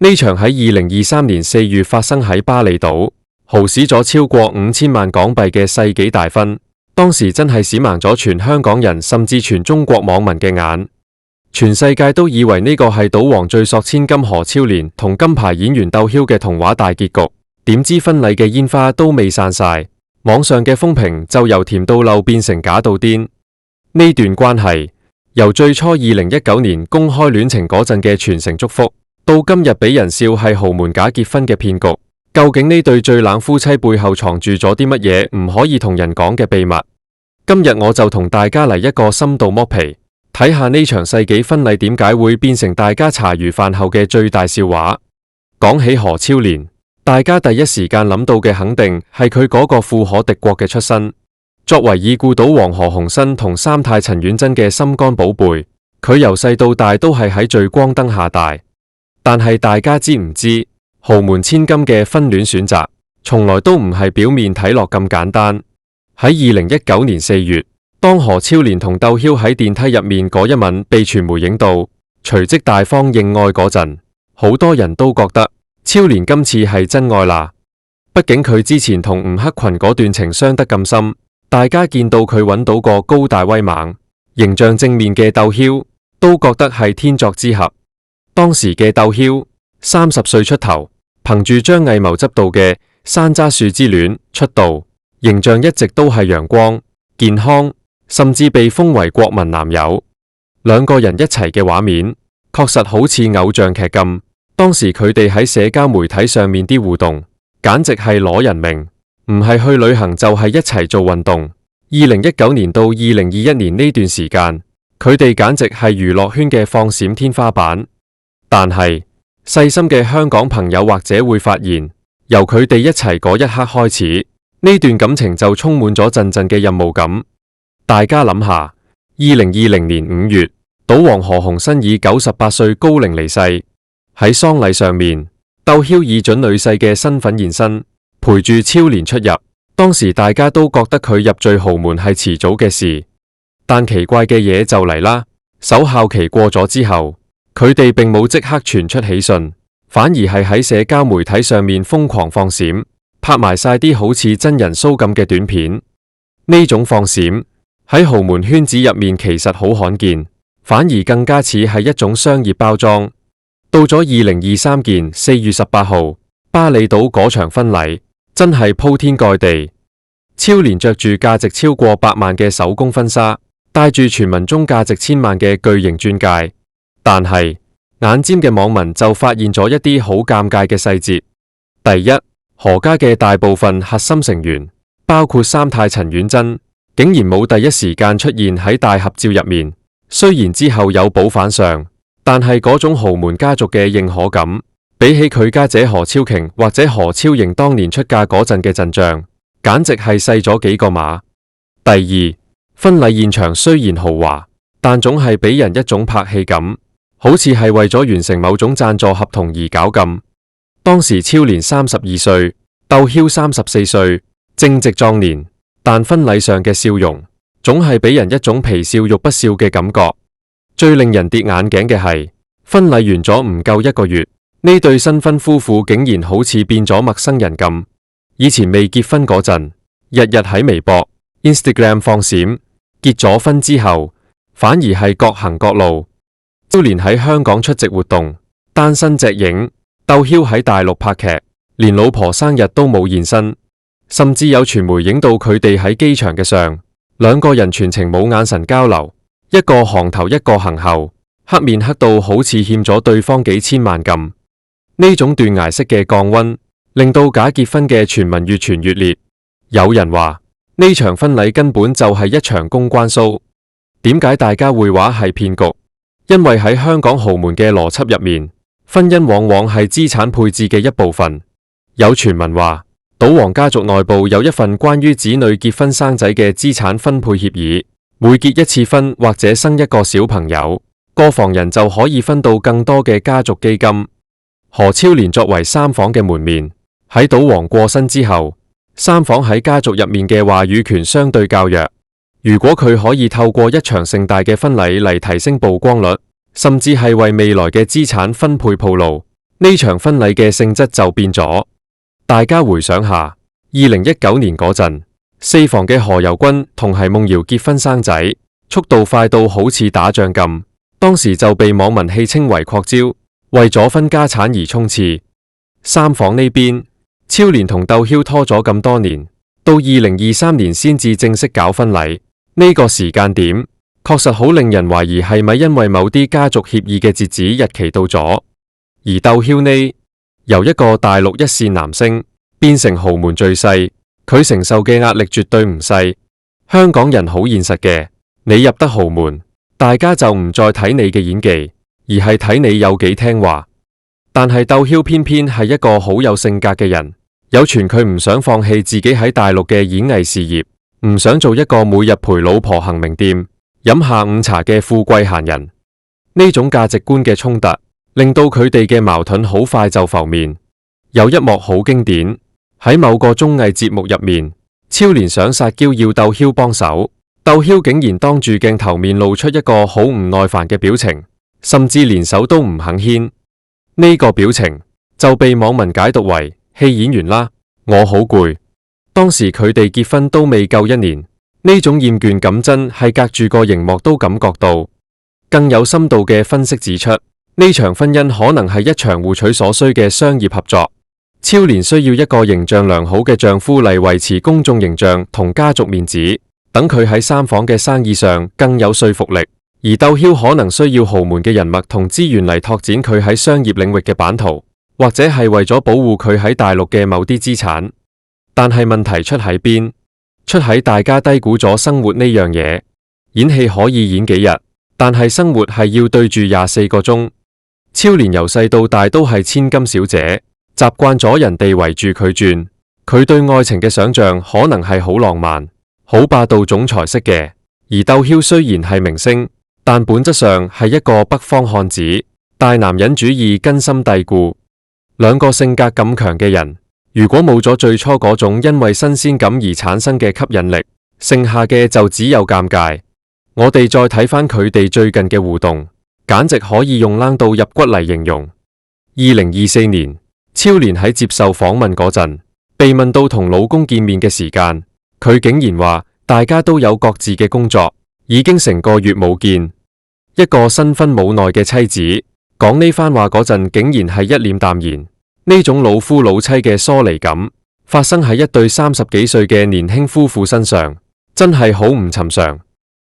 呢場喺2023年4月發生喺巴厘島，豪使咗超過5000萬港幣嘅世紀大婚，當時真係閃盲咗全香港人甚至全中國網民嘅眼，全世界都以為呢個係賭王最索千金何超蓮同金牌演員竇驍嘅童話大結局，點知婚禮嘅煙花都未散晒，網上嘅風評就由甜到漏變成假到癲。呢段關係由最初2019年公開戀情嗰陣嘅全城祝福，到今日俾人笑係豪門假結婚嘅騙局，究竟呢對最冷夫妻背後藏住咗啲乜嘢唔可以同人講嘅秘密？今日我就同大家嚟一個深度剝皮，睇下呢場世紀婚禮點解會變成大家茶餘飯後嘅最大笑話。講起何超蓮，大家第一時間諗到嘅肯定係佢嗰個富可敵國嘅出身。作為已故賭王何鴻燊同三太陳婉珍嘅心肝寶貝，佢由細到大都係喺聚光燈下大。但係大家知唔知，豪門千金嘅婚戀選擇，從來都唔係表面睇落咁簡單。喺2019年4月，當何超蓮同竇驍喺電梯入面嗰一吻被傳媒影到，隨即大方認愛嗰陣，好多人都覺得超蓮今次係真愛啦。畢竟佢之前同吳克群嗰段情傷得咁深，大家見到佢揾到個高大威猛、形象正面嘅竇驍，都覺得係天作之合。當時嘅竇驍30歲出頭，憑住張藝謀執導嘅《山楂樹之戀》出道，形象一直都係陽光、健康，甚至被封為國民男友。兩個人一齊嘅畫面，確實好似偶像劇咁。當時佢哋喺社交媒體上面啲互動，簡直係攞人命，唔係去旅行就係一齊做運動。2019年到2021年呢段時間，佢哋簡直係娛樂圈嘅放閃天花板。但係細心嘅香港朋友或者會發現，由佢哋一齊嗰一刻開始，呢段感情就充滿咗陣陣嘅任務感。大家諗下，2020年5月，賭王何鴻燊以98歲高齡離世。喺喪禮上面，竇驍以準女婿嘅身份現身，陪住超蓮出入。當時大家都覺得佢入贅豪門係遲早嘅事，但奇怪嘅嘢就嚟啦。守孝期過咗之後，佢哋並冇即刻傳出喜訊，反而係喺社交媒體上面瘋狂放閃，拍埋晒啲好似真人 show 咁嘅短片。呢種放閃喺豪門圈子入面其實好罕見，反而更加似係一種商業包裝。到咗2023年4月18號，巴厘島嗰場婚禮真係鋪天蓋地，超蓮着住價值超過100萬嘅手工婚紗，戴住傳聞中價值1000萬嘅巨型鑽戒。但係眼尖嘅網民就發現咗一啲好尷尬嘅細節。第一，何家嘅大部分核心成員，包括三太陳婉珍，竟然冇第一時間出現喺大合照入面。雖然之後有補返上，但係嗰種豪門家族嘅認可感，比起佢家姐何超瓊或者何超瑩當年出嫁嗰陣嘅陣仗，簡直係細咗幾個碼。第二，婚禮現場雖然豪華，但總係俾人一種拍戲感，好似係為咗完成某種贊助合同而搞咁。當時超蓮32歲，竇驍34歲，正值壯年，但婚禮上嘅笑容，總係俾人一種皮笑肉不笑嘅感覺。最令人跌眼鏡嘅係，婚禮完咗唔夠1個月，呢對新婚夫婦竟然好似變咗陌生人咁。以前未結婚嗰陣，日日喺微博、Instagram 放閃，結咗婚之後，反而係各行各路。超蓮喺香港出席活動，單身隻影；竇驍喺大陸拍劇，連老婆生日都冇現身，甚至有傳媒影到佢哋喺機場嘅相，兩個人全程冇眼神交流，一個行頭一個行後，黑面黑到好似欠咗對方幾千萬咁。呢種斷崖式嘅降溫，令到假結婚嘅傳聞越傳越烈。有人話呢場婚禮根本就係一場公關 show。點解大家會話係騙局？因為喺香港豪門嘅邏輯入面，婚姻往往係資產配置嘅一部分。有傳聞話，賭王家族內部有一份關於子女結婚生仔嘅資產分配協議，每結一次婚或者生一個小朋友，過房人就可以分到更多嘅家族基金。何超蓮作為三房嘅門面，喺賭王過身之後，三房喺家族入面嘅話語權相對較弱。如果佢可以透過一場盛大嘅婚禮嚟提升曝光率，甚至係為未來嘅資產分配鋪路，呢場婚禮嘅性質就變咗。大家回想下，2019年嗰陣，四房嘅何猷君同奚夢瑤結婚生仔，速度快到好似打仗咁，當時就被網民戲稱為擴招，為咗分家產而衝刺。三房呢邊，超蓮同竇驍拖咗咁多年，到2023年先至正式搞婚禮，呢個時間點確實好令人懷疑係咪因為某啲家族協議嘅截止日期到咗。而竇驍呢，由一個大陸一線男星變成豪門最細，佢承受嘅壓力絕對唔細。香港人好現實嘅，你入得豪門，大家就唔再睇你嘅演技，而係睇你有幾聽話。但係竇驍偏偏係一個好有性格嘅人，有傳佢唔想放棄自己喺大陸嘅演藝事業，唔想做一個每日陪老婆行名店、飲下午茶嘅富貴閒人。呢種價值觀嘅衝突，令到佢哋嘅矛盾好快就浮面。有一幕好經典，喺某個綜藝節目入面，超蓮想撒嬌要竇驍幫手，竇驍竟然當住鏡頭面露出一個好唔耐煩嘅表情，甚至連手都唔肯牽。呢個表情就被網民解讀為戲演完啦，我好攰。當時佢哋結婚都未夠1年，呢種厭倦感真係隔住個熒幕都感覺到。更有深度嘅分析指出，呢場婚姻可能係一場互取所需嘅商業合作。超蓮需要一個形象良好嘅丈夫嚟維持公眾形象同家族面子，等佢喺三房嘅生意上更有說服力。而竇驍可能需要豪門嘅人脈同資源嚟拓展佢喺商業領域嘅版圖，或者係為咗保護佢喺大陸嘅某啲資產。但係問題出喺邊？出喺大家低估咗生活呢樣嘢。演戲可以演幾日，但係生活係要對住24個鐘。超蓮由細到大都係千金小姐，習慣咗人哋圍住佢轉，佢對愛情嘅想象可能係好浪漫、好霸道總裁式嘅。而竇驍雖然係明星，但本質上係一個北方漢子，大男人主義根深蒂固。兩個性格咁強嘅人，如果冇咗最初嗰種因為新鮮感而產生嘅吸引力，剩下嘅就只有尷尬。我哋再睇返佢哋最近嘅互動，簡直可以用冷到入骨嚟形容。2024年，超蓮喺接受訪問嗰陣，被問到同老公見面嘅時間，佢竟然話大家都有各自嘅工作，已經成個月冇見。一個新婚冇耐嘅妻子講呢番話嗰陣，竟然係一臉淡然。呢種老夫老妻嘅疏離感，發生喺一對30幾歲嘅年輕夫婦身上，真係好唔尋常。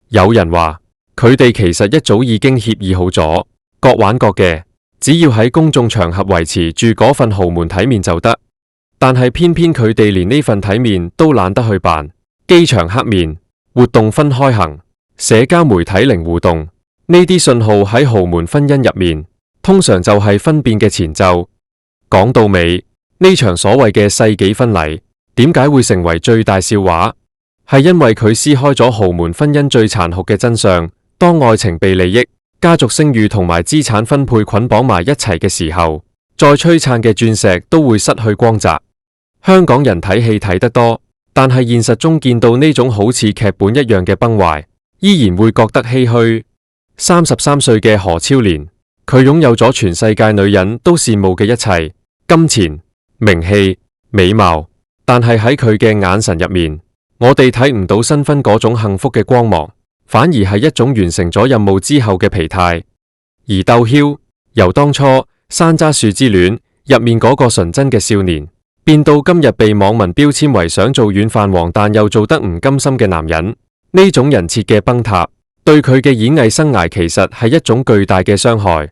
有人話佢哋其實一早已經協議好咗，各玩各嘅，只要喺公眾場合維持住嗰份豪門體面就得。但係偏偏佢哋連呢份體面都懶得去辦，機場黑面，活動分開行，社交媒體零互動。呢啲信號喺豪門婚姻入面，通常就係婚變嘅前奏。講到尾，呢場所謂嘅世紀婚禮，點解會成為最大笑話？係因為佢撕開咗豪門婚姻最殘酷嘅真相。當愛情被利益、家族聲譽同埋資產分配捆綁埋一齊嘅時候，再璀璨嘅鑽石都會失去光澤。香港人睇戲睇得多，但係現實中見到呢種好似劇本一樣嘅崩壞，依然會覺得唏噓。33歲嘅何超蓮，佢擁有咗全世界女人都羨慕嘅一切：金錢、名氣、美貌。但係喺佢嘅眼神入面，我哋睇唔到新婚嗰種幸福嘅光芒，反而係一種完成咗任務之後嘅疲態。而竇驍由當初山楂樹之戀入面嗰個純真嘅少年，變到今日被網民標籤為想做軟飯王但又做得唔甘心嘅男人，呢種人設嘅崩塌，對佢嘅演藝生涯其實係一種巨大嘅傷害。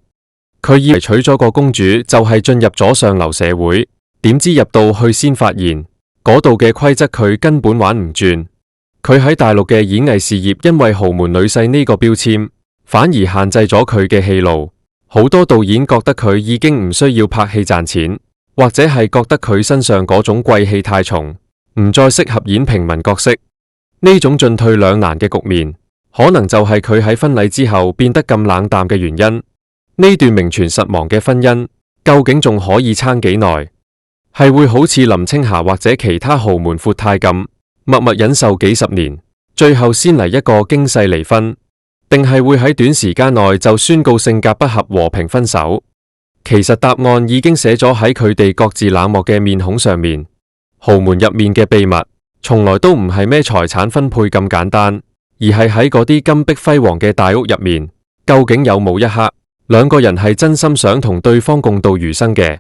佢以為娶咗個公主就係進入咗上流社會，點知入到去先發現嗰度嘅規則佢根本玩唔轉。佢喺大陸嘅演藝事業因為豪門女婿呢個標籤，反而限制咗佢嘅戲路。好多導演覺得佢已經唔需要拍戲賺錢，或者係覺得佢身上嗰種貴氣太重，唔再適合演平民角色。呢種進退兩難嘅局面，可能就係佢喺婚禮之後變得咁冷淡嘅原因。呢段名存實亡嘅婚姻，究竟仲可以撐幾耐？係會好似林青霞或者其他豪門闊太咁，默默忍受幾十年，最後先嚟一個驚世離婚，定係會喺短時間內就宣告性格不合和平分手？其實答案已經寫咗喺佢哋各自冷漠嘅面孔上面。豪門入面嘅秘密，從來都唔係咩財產分配咁簡單，而係喺嗰啲金碧輝煌嘅大屋入面，究竟有冇一刻，兩個人係真心想同對方共度餘生嘅？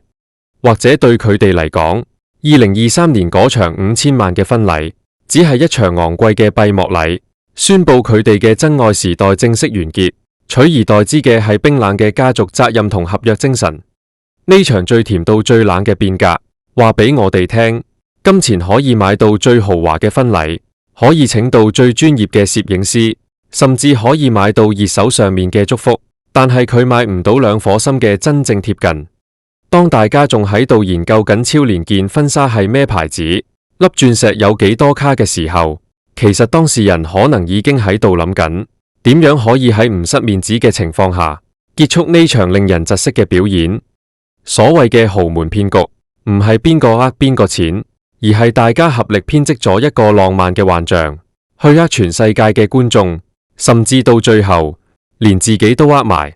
或者對佢哋嚟講，2023年嗰場5000萬嘅婚禮，只係一場昂貴嘅閉幕禮，宣佈佢哋嘅真愛時代正式完結，取而代之嘅係冰冷嘅家族責任同合約精神。呢場最甜到最冷嘅變革，話俾我哋聽，金錢可以買到最豪華嘅婚禮，可以請到最專業嘅攝影師，甚至可以買到熱手上面嘅祝福，但係佢買唔到兩顆心嘅真正貼近。當大家仲喺度研究緊超年件婚紗係咩牌子，粒鑽石有幾多卡嘅時候，其實當事人可能已經喺度諗緊，點樣可以喺唔失面子嘅情況下，結束呢場令人窒息嘅表演。所謂嘅豪門騙局，唔係邊個呃邊個錢，而係大家合力編織咗一個浪漫嘅幻象，去呃全世界嘅觀眾，甚至到最後，連自己都呃埋。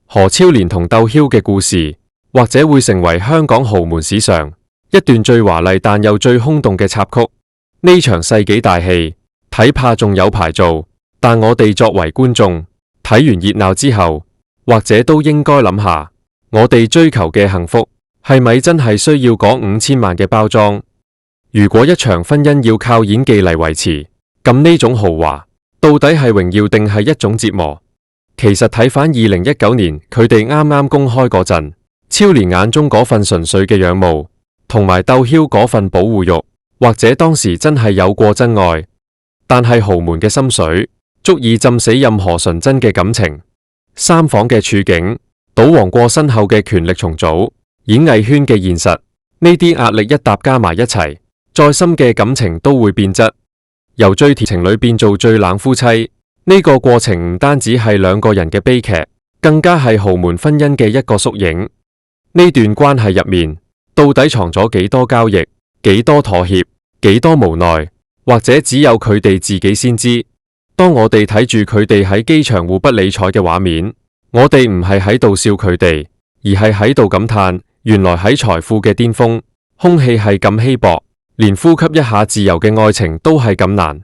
何超蓮同竇驍嘅故事，或者會成為香港豪門史上一段最華麗但又最空洞嘅插曲。呢場世紀大戲，睇怕仲有排做，但我哋作為觀眾，睇完熱鬧之後，或者都應該諗下，我哋追求嘅幸福，係咪真係需要嗰5000萬嘅包裝？如果一場婚姻要靠演技嚟維持，咁呢種豪華，到底係榮耀定係一種折磨？其實睇返2019年佢哋啱啱公開嗰陣，超蓮眼中嗰份純粹嘅仰慕，同埋竇驍嗰份保護欲，或者當時真係有過真愛，但係豪門嘅心水足以浸死任何純真嘅感情。三房嘅處境，賭王過身後嘅權力重組，演藝圈嘅現實，呢啲壓力一搭加埋一齊，再深嘅感情都會變質，由最甜情侶變做最冷夫妻。呢個過程唔單止係兩個人嘅悲劇，更加係豪門婚姻嘅一個縮影。呢段關係入面，到底藏咗幾多交易，幾多妥協，幾多無奈，或者只有佢哋自己先知。當我哋睇住佢哋喺機場互不理睬嘅畫面，我哋唔係喺度笑佢哋，而係喺度感嘆，原來喺財富嘅巔峰，空氣係咁稀薄，連呼吸一下自由嘅愛情都係咁難。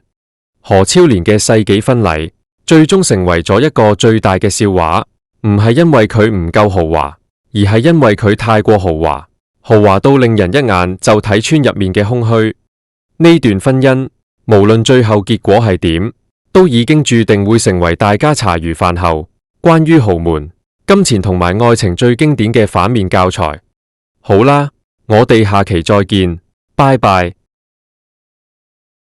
何超蓮嘅世紀婚禮最終成為咗一個最大嘅笑話，唔係因為佢唔夠豪華，而係因為佢太過豪華，豪華到令人一眼就睇穿入面嘅空虛。呢段婚姻無論最後結果係點，都已經注定會成為大家茶餘飯後關於豪門、金錢同埋愛情最經典嘅反面教材。好啦，我哋下期再見，拜拜。